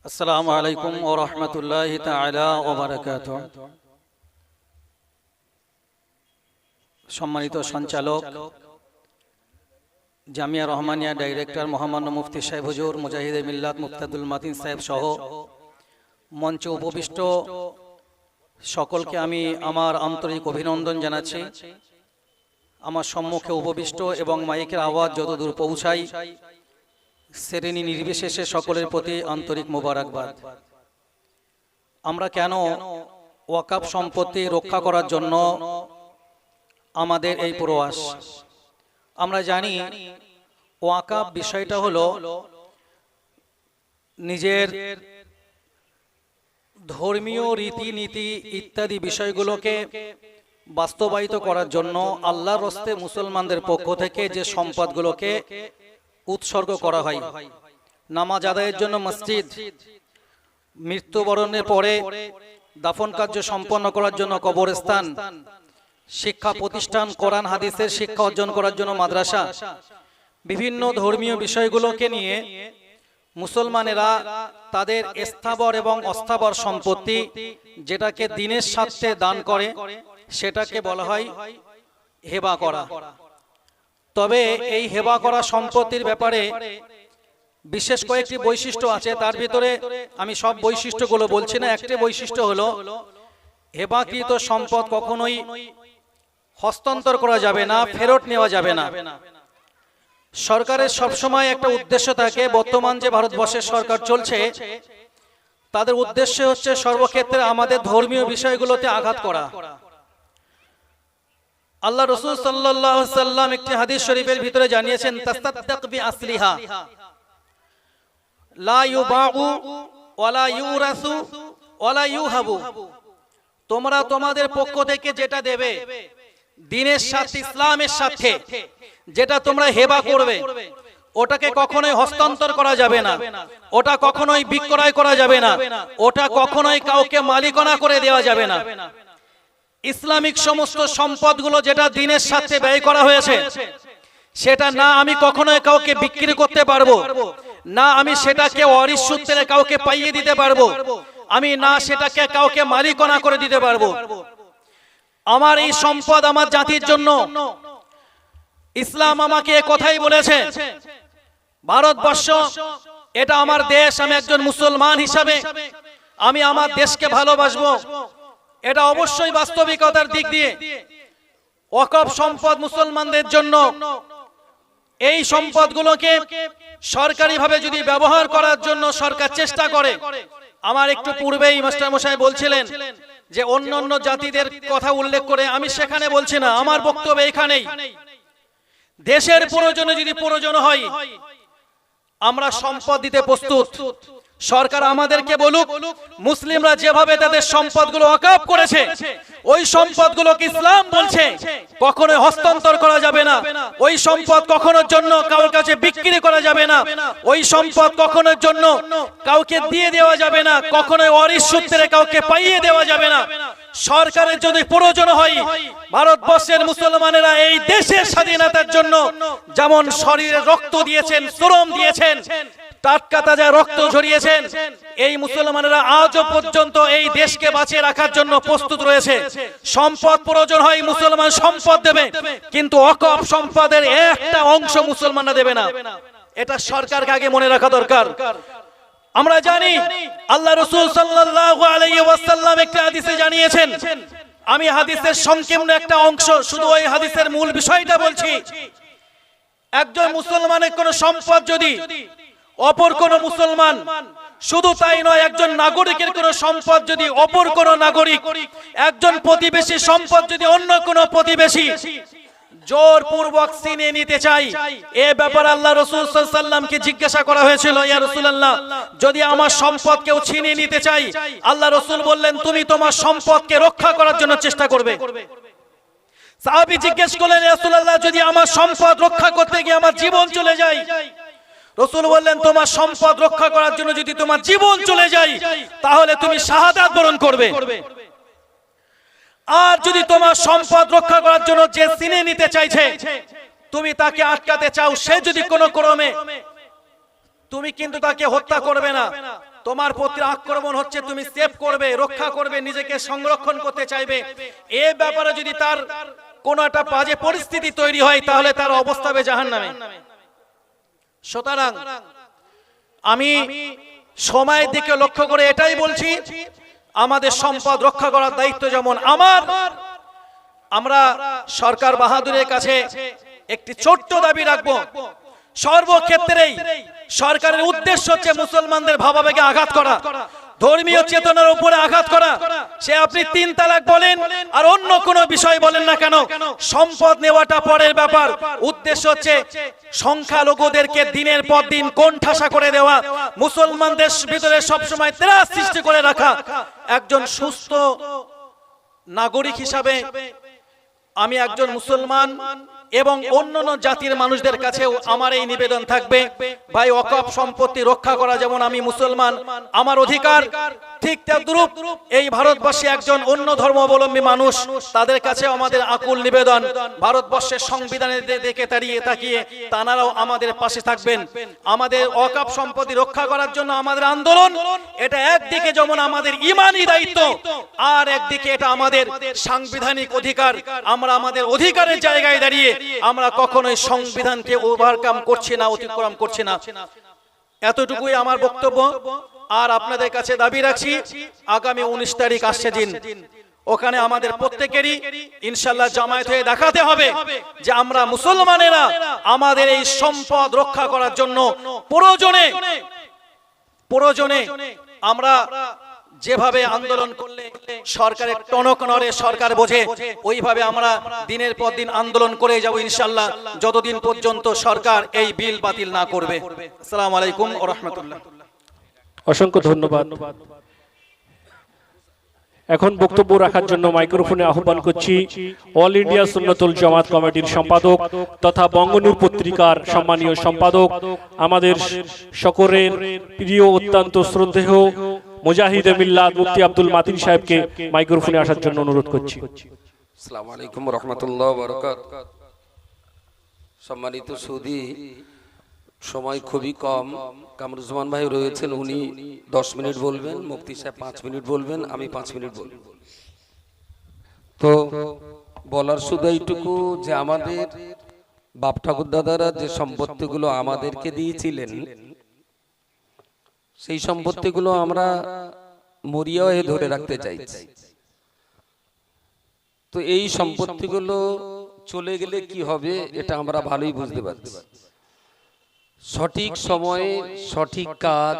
আসসালামু আলাইকুম ওয়া রাহমাতুল্লাহি তাআলা ওয়া বারাকাতুহু। সম্মানিত সঞ্চালক, জামিয়া রহমানিয়া ডাইরেক্টর মহামান্য মুফতি সাহেব হুজুর মুজাহিদে মিল্লাত মুফতাদুল মাতিন সাহেব সহ মঞ্চে উপবিষ্ট সকলকে আমি আমার আন্তরিক অভিনন্দন জানাচ্ছি। আমার সম্মুখে উপবিষ্ট এবং মাইকের আওয়াজ যতদূর পৌঁছায় শ্রেণী নির্বিশেষে সকলের প্রতি আন্তরিক মোবারকবাদ। আমরা কেন ওয়াকফ সম্পত্তি রক্ষা করার জন্য আমাদের এই প্রয়াস? আমরা জানি ওয়াকফ বিষয়টা হলো নিজের ধর্মীয় রীতিনীতি ইত্যাদি বিষয়গুলোকে বাস্তবায়িত করার জন্য আল্লাহর রাস্তায় মুসলমানদের পক্ষ থেকে যে সম্পদগুলোকে উৎসর্গ করা হয়, নামাজ আদায়ের জন্য মসজিদ, মৃত্যুবরণের পরে দাফন কার্য সম্পন্ন করার জন্য কবরস্থান, শিক্ষা প্রতিষ্ঠান, কোরআন হাদিসের শিক্ষা অর্জন করার জন্য মাদ্রাসা, বিভিন্ন ধর্মীয় বিষয়গুলোকে নিয়ে মুসলমানেরা তাদের স্থাবর এবং অস্থাবর সম্পত্তি যেটাকে দ্বীনের স্বার্থে দান করে সেটাকে বলা হয় হেবা করা। তবে এই হেবা করা সম্পত্তির ব্যাপারে বিশেষ কয়েকটি বৈশিষ্ট্য আছে। তার ভিতরে আমি সব বৈশিষ্ট্যগুলো বলছি না। একটি বৈশিষ্ট্য হলো হেবাকৃত সম্পদ কখনোই হস্তান্তর করা যাবে না, ফেরত নেওয়া যাবে না। সরকারের সবসময় একটা উদ্দেশ্য থাকে, বর্তমান যে ভারতবর্ষের সরকার চলছে তাদের উদ্দেশ্য হচ্ছে সর্বক্ষেত্রে আমাদের ধর্মীয় বিষয়গুলোতে আঘাত করা। আল্লাহ রাসূল সাল্লাল্লাহু আলাইহি ওয়াসাল্লাম একটি হাদিস শরীফের ভিতরে জানিয়েছেন, তাসাদ্দাক বিআসলিহা লা ইউবাউ ওয়ালা ইউরাসু ওয়ালা ইউহাবু। তোমরা তোমাদের পক্ষ থেকে যেটা দেবে দ্বীনের সাথে, ইসলামের সাথে, যেটা তোমরা হেবা করবে ওটাকে কখনোই হস্তান্তর করা যাবে না, ওটা কখনোই বিক্রয় করা যাবে না, ওটা কখনোই কাউকে মালিকানা করে দেওয়া যাবে না। ইসলামিক সমস্ত সম্পদগুলো যেটা দ্বীনের সাথে ব্যয় করা হয়েছে সেটা না আমি কখনোই কাউকে বিক্রি করতে পারবো, না আমি সেটাকে ওয়ারিশ সূত্রে কাউকে পাইয়ে দিতে পারবো, আমি না সেটাকে কাউকে মালিকানা করে দিতে পারবো। আমার এই সম্পদ আমার জাতির জন্য। ইসলাম আমাকে কথাই বলেছে, ভারতবর্ষ এটা আমার দেশ, আমি একজন মুসলমান হিসাবে আমি আমার দেশকে ভালোবাসবো। এটা অবশ্যই বাস্তবিকতার দিক দিয়ে ওয়াকফ সম্পদ মুসলমানদের জন্য। এই সম্পদগুলোকে সরকারিভাবে যদি ব্যবহার করার জন্য সরকার চেষ্টা করে, আমার একটু পূর্বেই মাস্টার মশাই বলছিলেন যে অন্য অন্য জাতিদের কথা উল্লেখ করে, আমি সেখানে বলছি না, আমার বক্তব্য এখানেই। দেশের প্রয়োজনে যদি প্রয়োজন হয় আমরা সম্পদ দিতে প্রস্তুত, সরকার আমাদেরকে বলুক, মুসলিমরা যেভাবে তাদের সম্পদগুলো ওয়াকফ করেছে, ওই সম্পদগুলোকে ইসলাম বলছে কখনো হস্তান্তর করা যাবে না, ওই সম্পদ কখনোর জন্য কারোর কাছে বিক্রি করা যাবে না, ওই সম্পদ কখনোর জন্য কাউকে দিয়ে দেওয়া যাবে না, কখনো ওয়ারিশ সূত্রে কাউকে পাইয়ে দেওয়া যাবে না। সরকারের যদি প্রয়োজন হয়, ভারতবর্ষের মুসলমানেরা এই দেশের স্বাধীনতার জন্য যেমন শরীরে রক্ত দিয়েছেন, শ্রম দিয়েছেন, টাটকা তাজা রক্ত ঝরিয়েছেন, এই মুসলমানেরা আজও পর্যন্ত এই দেশকে বাঁচিয়ে রাখার জন্য প্রস্তুত রয়েছে। সম্পদ প্রয়োজন হয় মুসলমান সম্পদ দেবে, কিন্তু ওয়াকফ সম্পদের একটা অংশ মুসলমানরা দেবে না। এটা সরকারকে আগে মনে রাখা দরকার। আমরা জানি আল্লাহ রাসূল সাল্লাল্লাহু আলাইহি ওয়াসাল্লাম একটা হাদিসে জানিয়েছেন, আমি হাদিসের সংক্ষিপ্ত একটা অংশ, শুধু ওই হাদিসের মূল বিষয়টা বলছি। একজন মুসলমানের কোন সম্পদ যদি অপর কোন মুসলমান, শুধু তাই নয়, একজন নাগরিকের কোন সম্পদ যদি অপর কোন নাগরিক, একজন প্রতিবেশী সম্পদ যদি অন্য কোন প্রতিবেশী জোরপূর্বক ছিনে নিতে চাই, এ ব্যাপারে আল্লাহ রাসূল সাল্লাল্লাহু আলাইহি ওয়াসাল্লামকে জিজ্ঞাসা করা হয়েছিল, ইয়া রাসূলুল্লাহ, যদি আমার সম্পদ কেউ ছিনিয়ে নিতে চাই, আল্লাহ রাসূল বললেন তুমি তোমার সম্পদকে রক্ষা করার জন্য চেষ্টা করবে। সাহাবী জিজ্ঞেস করলেন, ইয়া রাসূলুল্লাহ, যদি আমার সম্পদ রক্ষা করতে গিয়ে আমার জীবন চলে যায়? রাসূল বললেন, তোমার সম্পদ রক্ষা করার জন্য যদি তোমার জীবন চলে যায়, তাহলে তুমি শাহাদাত বরণ করবে। আর যদি তোমার সম্পদ রক্ষা করার জন্য যে ছিনিয়ে নিতে চাইছে, তুমি তাকে আটকাতে চাও, সে যদি কোনো ক্রমে, তুমি কিন্তু তাকে হত্যা করবে না, তোমার প্রতি আক্রমণ হচ্ছে, তুমি সেভ করবে, রক্ষা করবে, নিজেকে সংরক্ষণ করতে চাইবে। এই ব্যাপারে যদি তার কোনো একটা বাজে পরিস্থিতি তৈরি হয়, তাহলে তার অবস্থা হবে জাহান্নামে। সুতরাং আমি সময়ের দিকে লক্ষ্য করে এটাই বলছি, আমাদের সম্পদ রক্ষা করার দায়িত্ব যেমন আমার, আমরা সরকার বাহাদুরের কাছে একটি ছোট্ট দাবি রাখবো, সর্বক্ষেত্রেই সরকারের উদ্দেশ্য হচ্ছে মুসলমানদের ভাবাবেগে আঘাত করা, ধর্মীয় চেতনার উপরে আঘাত করা। সে আপনি 3 তালাক বলেন আর অন্য কোনো বিষয় বলেন না কেন, সম্পদ নেওয়াটা পরের ব্যাপার, উদ্দেশ্য হচ্ছে সংখ্যালঘুদেরকে দিনের পর দিন কোণঠাসা করে দেওয়া, মুসলমানদের ভিতরে সবসময় ত্রাস সৃষ্টি করে রাখা। একজন সুস্থ নাগরিক হিসাবে আমি একজন মুসলমান এবং অন্যান্য জাতির মানুষদের কাছেও আমার এই নিবেদন থাকবে, ভাই, ওয়াকফ সম্পত্তি রক্ষা করা যেমন আমি মুসলমান আমার অধিকার, ঠিক তদ্রূপ এই ভারতবর্ষে একজন অন্য ধর্মাবলম্বী মানুষ, তাদের কাছে আমাদের আকুল নিবেদন, ভারতবর্ষের সংবিধানের দিকে তাকিয়ে তানারাও আমাদের পাশে থাকবেন। আমাদের ওয়াকফ সম্পত্তি রক্ষা করার জন্য আমাদের আন্দোলন, এটা একদিকে যেমন আমাদের ঈমানি দায়িত্ব, আর একদিকে এটা আমাদের সাংবিধানিক অধিকার। আমরা আমাদের অধিকারের জায়গায় দাঁড়িয়ে আমরা কখনোই সংবিধানকে ওভারকাম করছি না, অতিক্রম করছি না। এতটুকুই আমার বক্তব্য। আর আপনাদের কাছে দাবি রাখছি, আগামী 19 তারিখ আসছে দিন, ওখানে আমাদের প্রত্যেকেরই ইনশাআল্লাহ জামায়াত হয়ে দেখাতে হবে যে আমরা মুসলমানেরা আমাদের এই সম্পদ রক্ষা করার জন্য প্রয়োজনে আমরা যেভাবে আন্দোলন করলে সরকারের টনক নড়ে, সরকার বোঝে, ওইভাবে আমরা দিনের পর দিন আন্দোলন করে যাব ইনশাআল্লাহ, যতদিন পর্যন্ত সরকার এই বিল বাতিল না করবে। আসসালামু আলাইকুম ওয়া রাহমাতুল্লাহ। অসংখ্য ধন্যবাদ। এখন বক্তব্য রাখার জন্য মাইক্রোফোনে আহ্বান করছি অল ইন্ডিয়া সুন্নাতুল জামাত কমিটির সম্পাদক তথা বঙ্গনূর পত্রিকার সম্মানীয় সম্পাদক, আমাদের সকলের প্রিয়, অত্যন্ত শ্রদ্ধেয় মুজাহিদে মিল্লাত মুফতি আব্দুল মাতিন সাহেবকে মাইক্রোফোনে আসার জন্য অনুরোধ করছি। আসসালামু আলাইকুম ওয়া রাহমাতুল্লাহি ওয়া বারাকাতুহু। সম্মানিত সুধী, সময় খুবই কম, কামরুজ্জামান ভাই রয়েছেন, উনি 10 মিনিট বলবেন, মুফতি সাহেব 5 মিনিট বলবেন, আমি 5 মিনিট বলবো। তো বলার শুধু এইটুকু যে আমাদের বাপ ঠাকুর দাদারা যে সম্পত্তিগুলো আমাদেরকে দিয়েছিলেন, সেই সম্পত্তিগুলো আমরা মরিয়া হয়ে ধরে রাখতে চাইছি। তো এই সম্পত্তিগুলো চলে গেলে কি হবে এটা আমরা ভালোই বুঝতে পারছি। সঠিক সময়ে সঠিক কাজ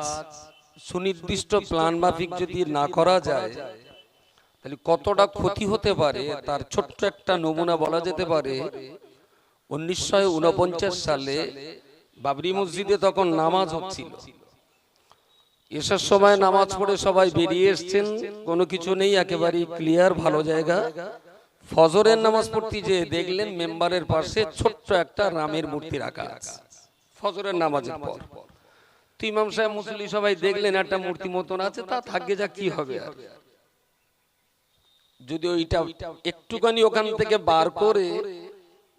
সুনির্দিষ্ট প্ল্যান মাফিক যদি না করা যায়, তাহলে কতটা ক্ষতি হতে পারে তার ছোট্ট একটা নমুনা বলা যেতে পারে। 1949 সালে বাবরি মসজিদে তখন নামাজ হচ্ছিল, এসার সময় নামাজ পড়ে সবাই বেরিয়ে এসছেন, কোনো কিছু নেই, একেবারেই ক্লিয়ার, ভালো জায়গা। ফজরের নামাজ পড়তে যে দেখলেন মেম্বারের পাশে ছোট্ট একটা রামের মূর্তি রাখা আছে ফজরের নামাজের পর। তো ইমাম সাহেব মুসল্লি সবাই দেখলেন একটা মূর্তি মতন আছে, তা থাকবে যা কি হবে আর। যদি ওইটা একটুখানি ওখান থেকে বার করে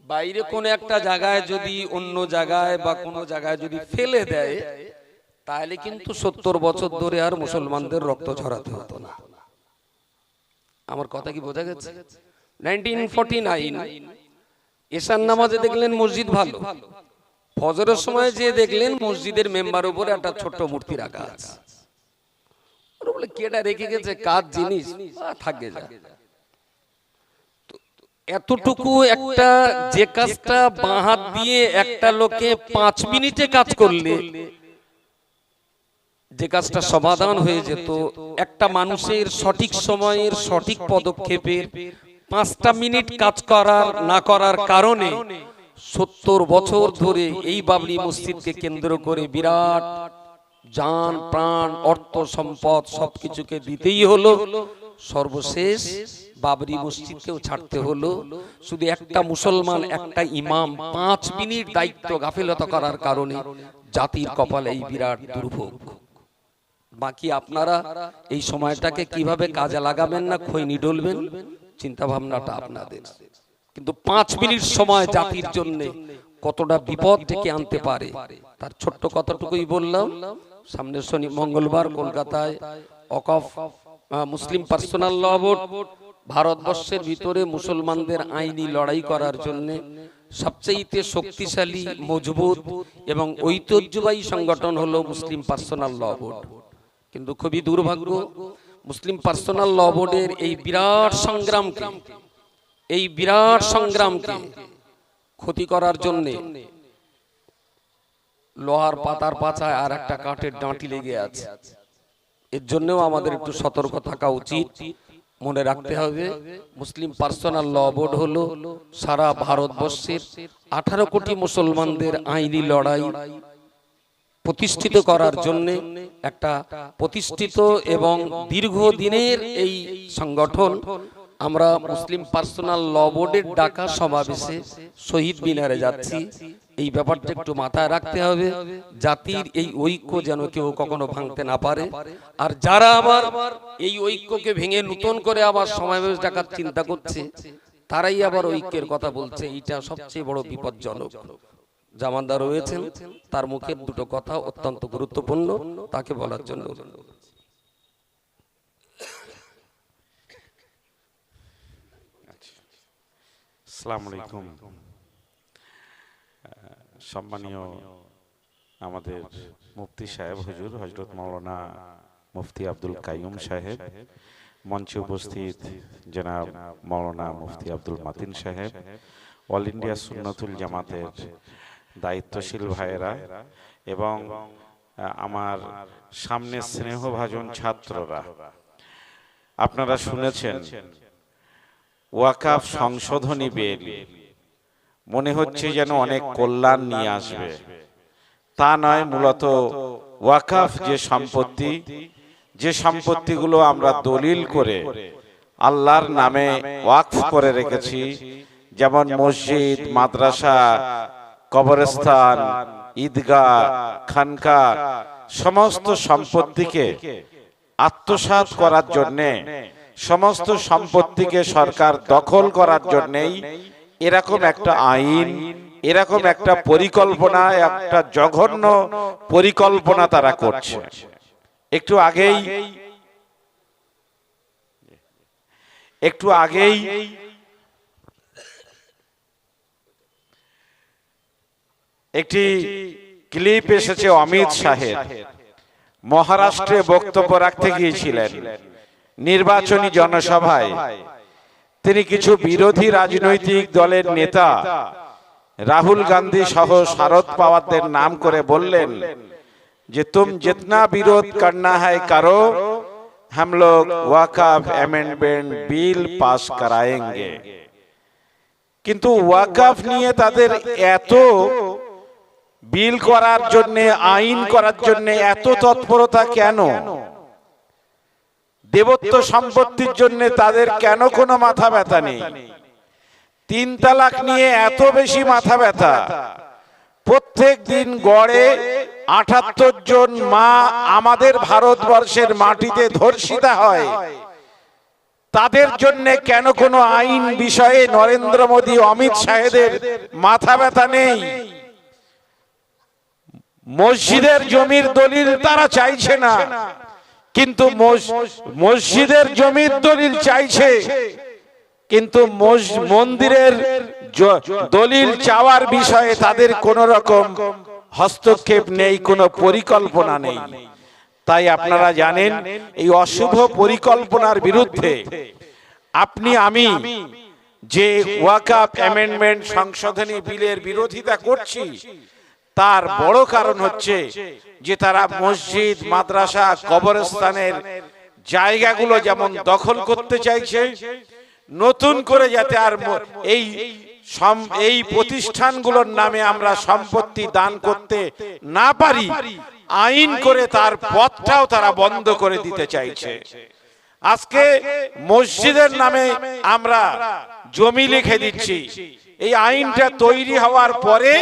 বাইরে কোন একটা জায়গায় যদি অন্য জায়গায় বা কোনো জায়গায় যদি ফেলে দেয়, তাহলে কিন্তু 70 বছর ধরে আর মুসলমানদের রক্ত ঝরাতে হতো না। আমার কথা কি বোঝা গেছে? 1949 এশার নামাজে দেখলেন মসজিদ ভালো, ফজরের সময় যে দেখলেন মসজিদের মেম্বার উপরে একটা ছোট্ট মূর্তি রাখা আছে। ওরা বলে কেটা রেখে গেছে, কাজ জিনিস, থাকে যা। এতটুকু একটা যে কাজটা বাঁ হাত দিয়ে একটা লোকে 5 মিনিটে কাজ করলে যে কাজটা সমাধান হয়ে যেত, একটা মানুষের সঠিক সময়ের সঠিক পদক্ষেপের 5টা মিনিট কাজ করার না করার কারণে 70 বছর ধরে এই বাবরি মসজিদকে কেন্দ্র করে বিরাট জান প্রাণ অর্থ সম্পদ সবকিছুকে দিতেই হলো। সর্বশেষ বাবরি মসজিদকেও ছাড়তে হলো। শুধু একটা মুসলমান, একটা ইমাম 5 মিনিট দায়িত্ব গাফিলতা করার কারণে জাতির কপালে এই বিরাট দুর্ভোগ। বাকি আপনারা এই সময়টাকে কিভাবে কাজে লাগাবেন না খৈনি ডলবেন, চিন্তা ভাবনাটা আপনাদের। কিন্তু 5 মিনিট সময় জাতির জন্য কতটা বিপদ ডেকে আনতে পারে তার ছোট্ট কথাটুকুই বললাম। সামনের শনি মঙ্গলবার কলকাতায় ওয়াকফ মুসলিম পার্সোনাল ল বোর্ড ভারতবর্ষের ভিতরে মুসলমানদের আইনি লড়াই করার জন্য সবচেয়ে শক্তিশালী, মজবুত এবং ঐতিহ্যবাহী সংগঠন হলো মুসলিম পার্সোনাল ল বোর্ড। কিন্তু খুবই দুর্ভাগ্য, মুসলিম পার্সোনাল ল বোর্ডের এই বিরাট সংগ্রামকে ক্ষতি করার জন্য লোহার পাতার পাছায় আর একটা কাঠের ডাঁটি লেগে আছে। এর জন্যও আমাদের একটু সতর্ক থাকা উচিত। মনে রাখতে হবে মুসলিম পার্সোনাল ল বোর্ড হলো সারা ভারতবর্ষের 18 কোটি মুসলমানদের আইনি লড়াই প্রতিষ্ঠিত করার জন্য একটা প্রতিষ্ঠিত এবং দীর্ঘদিনের এই সংগঠন। আমরা মুসলিম পার্সোনাল ল বোর্ডের ডাকা সমাবেশে শহীদ মিনারে যাচ্ছি। এই ব্যাপারটা একটু মাথায় রাখতে হবে, জাতির এই ঐক্য যেন কেউ কখনো ভাঙতে না পারে। আর যারা আবার এই ঐক্যকে ভেঙে নতুন করে আবার সমাবেশ ডাকার চিন্তা করছে, তারাই আবার ঐক্যের কথা বলছে। এইটা সবচেয়ে বড় বিপজ্জনক। জামানদার রয়েছেন, তার মুখের দুটো কথা অত্যন্ত গুরুত্বপূর্ণ, তাকে বলার জন্য। আসসালামু আলাইকুম। সম্মানীয় আমাদের মুফতি সাহেব হুজুর হযরত মাওলানা মুফতি আব্দুল কাইয়ুম সাহেব, মঞ্চে উপস্থিত জনাব মাওলানা মুফতি আব্দুল মাতিন সাহেব, অল ইন্ডিয়া সুন্নাতুল জামাতের দায়িত্বশীল ভাইয়েরা এবং আমার সামনে স্নেহভাজন ছাত্ররা, আপনারা শুনেছেন ওয়াকফ সংশোধনী বিল মনে হচ্ছে যেন অনেক কল্যাণ নিয়ে আসবে। তা নয়, মূলত ওয়াকফ যে সম্পত্তিগুলো আমরা দলিল করে আল্লাহর নামে ওয়াকফ করে রেখেছি, যেমন মসজিদ, মাদ্রাসা, কবরস্থান, ঈদগাহ, খানকা, সমস্ত সম্পত্তিকে আত্মসাৎ করার জন্যে, সমস্ত সম্পত্তিকে সরকার দখল করার জন্যই এরকম একটা আইন, এরকম একটা পরিকল্পনা, একটা জঘন্য পরিকল্পনা তারা করছে। একটু আগেই একটি ক্লিপ এসেছে অমিত শাহের, মহারাষ্ট্রে বক্তব্য রাখতে গিয়েছিলেন নির্বাচনী জনসভায়। তিনি কিছু বিরোধী রাজনৈতিক দলের নেতা রাহুল গান্ধী সহ শারদ পাওয়ারদের নাম করে বললেন যে তুম জিতনা বিরোধ করনা হ্যায় করো, हम लोग ওয়াকফ অ্যামেন্ডমেন্ট বিল পাস कराएंगे। কিন্তু ওয়াকফ নিয়ে তাদের এত বিল করার জন্য, আইন করার জন্য এত তৎপরতা কেন? দেবত্ব সম্পত্তির জন্য তাদের কেন কোনো মাথা ব্যথা নেই? 3 তালাক নিয়ে এত বেশি মাথা ব্যথা। প্রত্যেক দিন গড়ে 78 জন মা আমাদের ভারতবর্ষের মাটিতে ধর্ষিতা হয়। তাদের জন্য কেন কোনো আইন বিষয়ে নরেন্দ্র মোদী, অমিত শাহেদের মাথা ব্যথা নেই? মসজিদের জমির দলিল তারা চাইছে না, কিন্তু মসজিদের জমির দলিল চাইছে, কিন্তু মন্দিরের দলিল চাওয়ার বিষয়ে তাদের কোনো রকম হস্তক্ষেপ নেই, কোনো পরিকল্পনা নেই। তাই আপনারা জানেন এই অশুভ পরিকল্পনার বিরুদ্ধে আপনি আমি যে ওয়াকফ অ্যামেন্ডমেন্ট সংশোধনী বিলের বিরোধিতা করছি, তার বড় কারণ হচ্ছে যে তারা মসজিদ, মাদ্রাসা, কবরস্থানের জায়গাগুলো যেমন দখল করতে চাইছে, নতুন করে যাতে আর এই প্রতিষ্ঠানগুলোর নামে আমরা সম্পত্তি দান করতে না পারি, আইন করে তার পথটাও তারা বন্ধ করে দিতে চাইছে। আজকে মসজিদের নামে আমরা জমি লিখে দিচ্ছি। এই আইনটা তৈরি হওয়ার পরে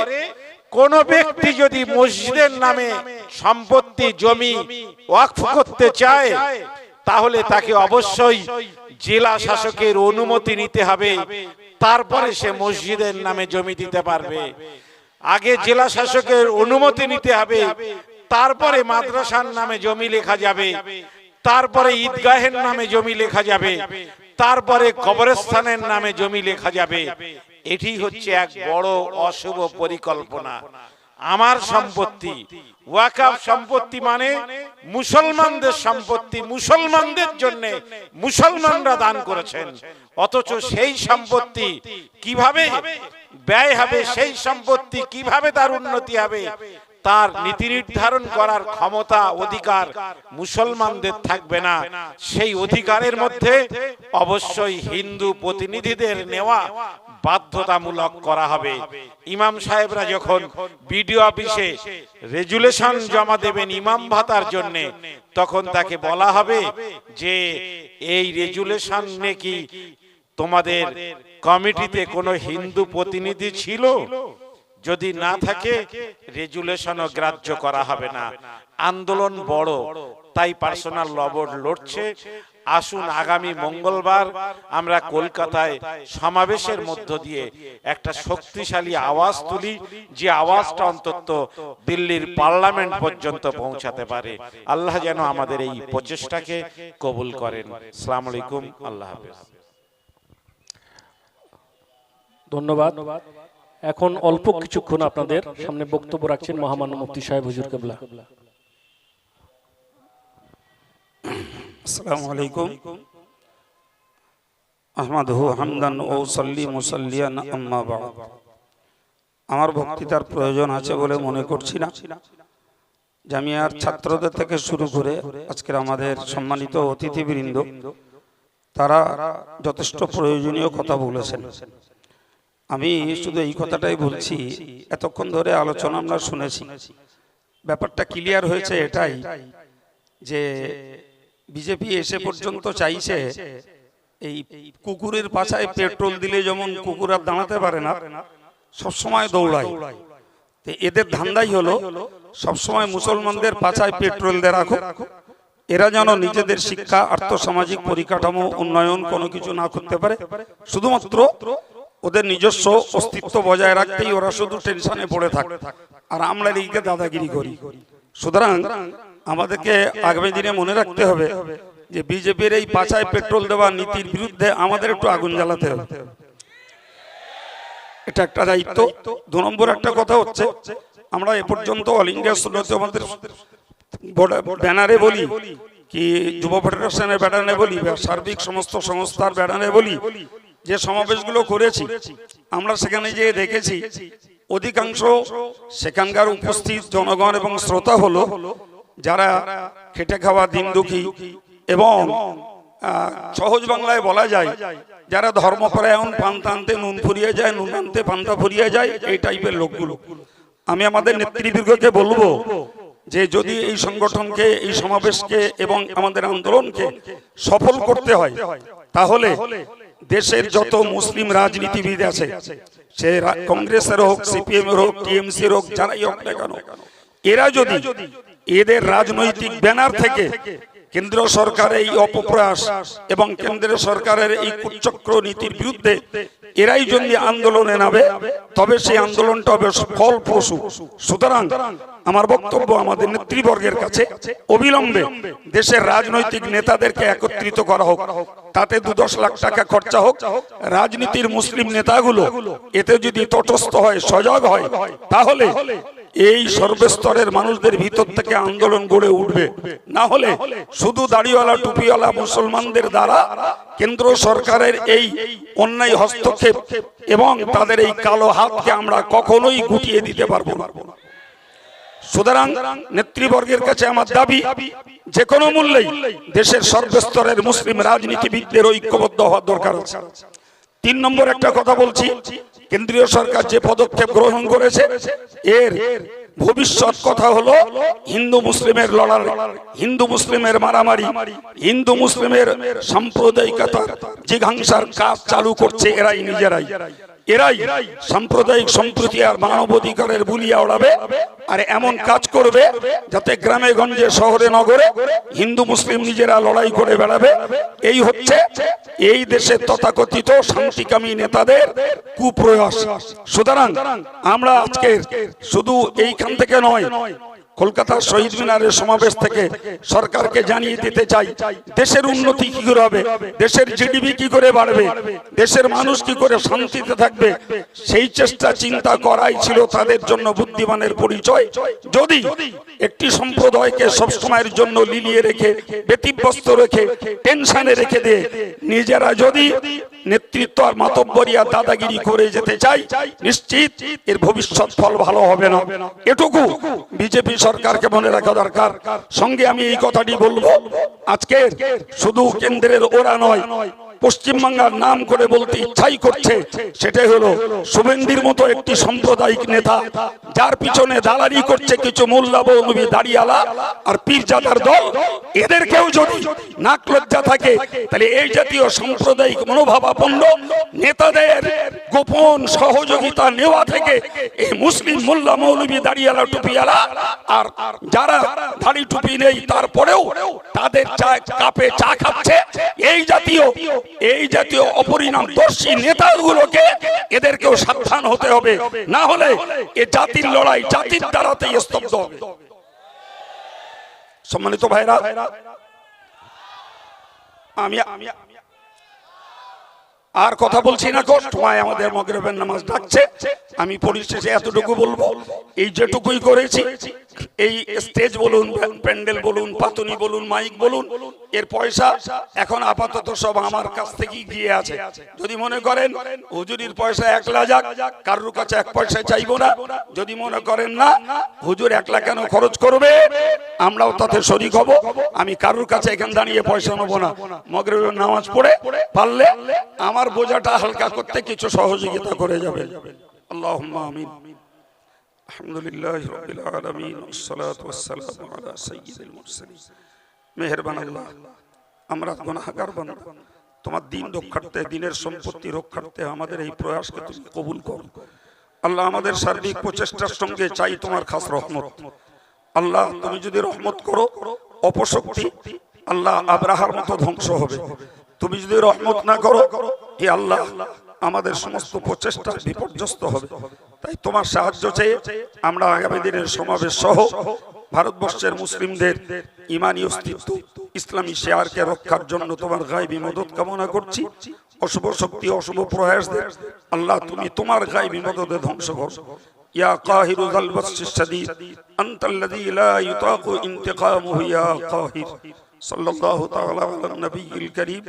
কোন ব্যক্তি যদি মসজিদের নামে সম্পত্তি, জমি ওয়াকফ করতে চায়, তাহলে তাকে অবশ্যই জেলা শাসকের অনুমতি নিতে হবে, তারপরে সে মসজিদের নামে জমি দিতে পারবে। আগে জেলা শাসকের অনুমতি নিতে হবে, তারপরে মাদ্রাসার নামে জমি লেখা যাবে, তারপরে ঈদগাহের নামে জমি লেখা যাবে, তারপরে কবরস্থানের নামে জমি লেখা যাবে। এটি হচ্ছে এক বড় অশুভ পরিকল্পনা। আমার সম্পত্তি, ওয়াকফ সম্পত্তি মানে মুসলমানদের সম্পত্তি, মুসলমানদের জন্য মুসলমানরা দান করেছেন, অথচ সেই সম্পত্তি কিভাবে ব্যয় হবে, সেই সম্পত্তি কিভাবে তার উন্নতি হবে, তার নীতি নির্ধারণ করার ক্ষমতা, অধিকার মুসলমানদের থাকবে না। সেই অধিকারের মধ্যে অবশ্যই হিন্দু প্রতিনিধিদের নেওয়া বাধ্যতামূলক করা হবে। ইমাম সাহেবরা যখন বিডিও অফিসে রেজুলেশন জমা দেবেন ইমাম ভাতার জন্য, তখন তাকে বলা হবে যে এই রেজুলেশন নাকি তোমাদের কমিটিতে কোনো হিন্দু প্রতিনিধি ছিল? যদি না থাকে রেজুলেশনও গ্রাহ্য করা হবে না। আন্দোলন বড়, তাই পার্সোনাল ল বোর্ড লড়ছে। আসুন আগামী মঙ্গলবার আমরা কলকাতায় সমাবেশের মধ্য দিয়ে একটা শক্তিশালী আওয়াজ তুলি, যে আওয়াজটা অন্তত দিল্লির পার্লামেন্ট পর্যন্ত পৌঁছাতে পারে। আল্লাহ যেন আমাদের এই প্রচেষ্টাকে কবুল করেন। আসসালামু আলাইকুম, আল্লাহ হাফেজ। ধন্যবাদ। এখন অল্প কিছুক্ষণ আপনাদের সামনে বক্তব্য রাখছেন মহামান্য মুফতি সাহেব হুজুর কেবলা। আসসালামু আলাইকুম। আহমাদুহু হামদান ও সাল্লি মুসাল্লিয়ান আম্মা বা'দ। আমার বক্তৃতার প্রয়োজন আছে বলে মনে করছি না। জামিয়ার ছাত্রদের থেকে শুরু করে আজকের আমাদের সম্মানিত অতিথিবৃন্দ, তারা যথেষ্ট প্রয়োজনীয় কথা বলেছেন। আমি শুধু এই কথাটাই বলছি, এতক্ষণ ধরে আলোচনা আমরা শুনেছি, ব্যাপারটা ক্লিয়ার হয়েছে এটাই যে বিজেপি এসে পর্যন্ত চাইছে এই কুকুরের পাছায় পেট্রোল দিলে যেমন কুকুর আর দাঁড়াতে পারে না, সবসময় দৌড়ায়। তো এদের ধান্দাই হলো সবসময় মুসলমানদের পাছায় পেট্রোল দিয়ে রাখো, এরা যেন নিজেদের শিক্ষা, আর্থসামাজিক পরিকাঠামো উন্নয়ন কোনো কিছু না করতে পারে, শুধুমাত্র ওদের নিজস্ব অস্তিত্ব বজায় রাখতেই ওরা শুধু টেনশনে পড়ে থাকে, আর আমরা এইদিকে দাদাগিরি করি। সুতরাং আমাদেরকে আগামী দিনে মনে রাখতে হবে যে বিজেপির এই পাছায় পেট্রোল দেওয়া নীতির বিরুদ্ধে আমাদের একটু আগুন জ্বালাতে হবে, এটা একটা দায়িত্ব। 2 নম্বর একটা কথা হচ্ছে, আমরা এ পর্যন্ত অল ইন্ডিয়া সুন্নতে আমাদের ব্যানারে বলি, কি যুব ফেডারেশনের ব্যানারে বলি, সার্বিক সমস্ত সংস্থার ব্যানারে বলি, যে সমাবেশগুলো করেছি আমরা সেখানে যেয়ে দেখেছি অধিকাংশ সেখানকার উপস্থিত জনগণ এবং শ্রোতা হলো যারা খেটে খাওয়া দিন দুঃখী এবং সহজ বাংলায় বলা যায় যারা ধর্মপরায়ণ, পান্তা আনতে নুন ফুরিয়ে যায়, নুন আনতে পান্তা ফুরিয়ে যায়, এই টাইপের লোকগুলো। আমি আমাদের নেতৃবৃন্দকে বলবো যে যদি এই সংগঠনকে, এই সমাবেশকে এবং আমাদের আন্দোলনকে সফল করতে হয়, তাহলে দেশের যত মুসলিম রাজনীতিবিদ আছে, সে কংগ্রেসের হোক, সিপিএম এর হোক, টিএমসি এর হোক, যারাই হোক না কেন, এরা যদি এদের রাজনৈতিক ব্যানার থেকে কেন্দ্র সরকারের এই অপপ্রয়াস এবং কেন্দ্র সরকারের এই কুচক্র নীতির বিরুদ্ধে এরাই যদি আন্দোলনে নামে, তবে সেই আন্দোলনটা হবে ফলপ্রসূ। সুতরাং আমার বক্তব্য আমাদের নেতৃবর্গের কাছে, অবিলম্বে দেশের রাজনৈতিক নেতাদেরকে একত্রিত করা হোক, তাতে 2-10 লাখ টাকা খরচা হোক। রাজনীতির মুসলিম নেতাগুলো এতে যদি তটস্থ হয়, সজাগ হয়, তাহলে এই সর্বস্তরের মানুষদের ভিতর থেকে আন্দোলন গড়ে উঠবে। না হলে শুধু দাড়িওয়ালা টুপিওয়ালা মুসলমানদের দ্বারা কেন্দ্র সরকারের এই অন্যায় হস্তক্ষেপ এবং তাদের এই কালো হাতকে আমরা কখনোই গুটিয়ে দিতে পারবো না। সুতরাং নেতৃবর্গের কাছে আমার দাবি, যে কোনো মূল্যেই দেশের সর্বস্তরের মুসলিম রাজনীতিবিদদের ঐক্যবদ্ধ হওয়ার দরকার আছে। 3 নম্বর একটা কথা বলছি, কেন্দ্রীয় সরকার যে পদক্ষেপ গ্রহণ করেছে, এর ভবিষ্যৎ কথা হলো হিন্দু মুসলিমের লড়াই, হিন্দু মুসলিমের মারামারি, হিন্দু মুসলিমের সাম্প্রদায়িকতার জিঘাংসার কাজ চালু করছে এরাই নিজেরাই। এরাই সাম্প্রদায়িক সম্প্রীতি আর মানবাধিকারের বুলিয়া ওড়াবে, আর এমন কাজ করবে যাতে গ্রামে গঞ্জে শহরে নগরে হিন্দু মুসলিম নিজেরা লড়াই করে বেড়াবে। এই হচ্ছে এই দেশের তথাকথিত শান্তিকামী নেতাদের কুপ্রয়াস। সুতরাং আমরা আজকে শুধু এইখান থেকে নয়, কলকাতার শহীদ মিনারের সমাবেশ থেকে সরকারকে জানিয়ে দিতে চাই, দেশের উন্নতি কি করে হবে, দেশের জিডিপি কি করে বাড়বে, দেশের মানুষ কি করে শান্তিতে থাকবে, সেই চেষ্টা চিন্তা করাই ছিল তাদের জন্য বুদ্ধিমানের পরিচয়। যদি একটি সম্প্রদায়কে সবসময়ের জন্য লিলিয়ে রেখে, ব্যতিব্যস্ত রেখে, টেনশনে রেখে দিয়ে নিজেরা যদি নেতৃত্ব আর মাতব্বরি আর দাদাগিরি করে যেতে চাই, নিশ্চিত এর ভবিষ্যৎ ফল ভালো হবে না। এটুকু বিজেপি সরকারকে মনে রাখা দরকার। সঙ্গে আমি এই কথাটি বলবো, আজকে শুধু কেন্দ্রের ওরা নয়, পশ্চিমবাংলার নাম করে বলতে ইচ্ছাই করছে, সেটাই হলো শুভেন্দুর মতো একটি সাম্প্রদায়িক নেতা, যার পিছনে দালালি করছে কিছু মোল্লা মৌলবি দাড়িওয়ালা আর পীরজাদার দল। এদেরকেও যদি নাক লজ্জা থাকে, তাহলে এই জাতীয় সাম্প্রদায়িক মনোভাবাপন্ন নেতাদের গোপন সহযোগিতা নেওয়া থেকে এই মুসলিম মোল্লা মৌলবি দাড়িওয়ালা টুপিওয়ালা আর যারা দাড়ি টুপি নেই তারপরেও তাদের কাপে চা খাচ্ছে, এই জাতীয় অপরিণামদর্শী নেতাগুলোকে এদেরকেও সাবধান হতে হবে। না হলে এ জাতির লড়াই জাতির দ্বারাতেই স্তব্ধ হবে। সম্মানিত ভাইরা, আমি আর কথা বলছি না, সময় আমাদের মাগরিবের নামাজ ডাকছে। আমি পরিশেষে এতটুকু বলবো, এই যেটুকুই করেছি, এই স্টেজ বলুন, প্যান্ডেল বলুন, পাতুনি বলুন, মাইক বলুন, এর পয়সা এখন আপাতত সব আমার কাছ থেকেই গিয়ে আছে। যদি মনে করেন হুজুরির পয়সা 1 লাখ যাক, কারোর কাছে 1 পয়সা চাইবো না। যদি মনে করেন না হুজুর 1 লাখ কেন খরচ করবে, আমরাও তাতে শরীক হব। আমি কারোর কাছে এখানে দাঁড়িয়ে পয়সা নেবো না। মাগরিবের নামাজ পড়ে পারলে আমার বোঝাটা হালকা করতে কিছু সহযোগিতা করে যাবে। আল্লাহুম্মা আমিন। আলহামদুলিল্লাহি রাব্বিল আলামিন, ওয়াসসালাতু ওয়াসসালামু আলা সাইয়্যিদিল মুরসালিন। মেহেরবান আল্লাহ, আমরা গুনাহগার বান্দা, তোমার দিন রক্ষার্থে, দিনের সম্পত্তি রক্ষার্থে আমাদের এই প্রয়াসকে তুমি কবুল করো। আল্লাহ, আমাদের সার্বিক প্রচেষ্টার সঙ্গে চাই তোমার খাস রহমত। আল্লাহ, তুমি যদি রহমত করো, অপশক্তি আল্লাহ আব্রাহার মতো ধ্বংস হবে। তুমি যদি রহমত না করো, হে আল্লাহ, আমাদের সমস্ত প্রচেষ্টা বিপর্যস্ত হবে। তাই তোমার সাহায্য চেয়ে আমরা আগামী দিনের সমাবেশ সহ ভারতবর্ষের মুসলিমদের ইমানি অস্তিত্ব, ইসলামী শেয়ারকে রক্ষার জন্য তোমার গায়বী মদত কামনা করছি। অশুভ শক্তি, অশুভ প্রয়াসদের আল্লাহ তুমি তোমার গায়বী মদতে ধ্বংস করো। ইয়া কাহিরু যাল বাসিস শাদীদ, আনতাল্লাযী লা ইউতাকু ইনতিকামুহু ইয়া কাহির। সাল্লাল্লাহু তাআলা আলা নবিয়্যিল কারীম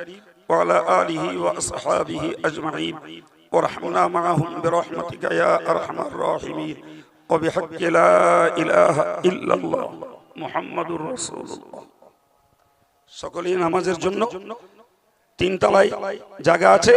ওয়া আলা আলিহি ওয়া আসহাবিহি আজমাইন। ওয়ারহামনা মাআহুম বিরহমাতিকা ইয়া আরহামার রাহিমিন। ওয়া বিহাক্কি লা ইলাহা ইল্লাল্লাহ মুহাম্মাদুর রাসূলুল্লাহ। সকলেই নামাজের জন্য 3 তলায় জায়গা আছে।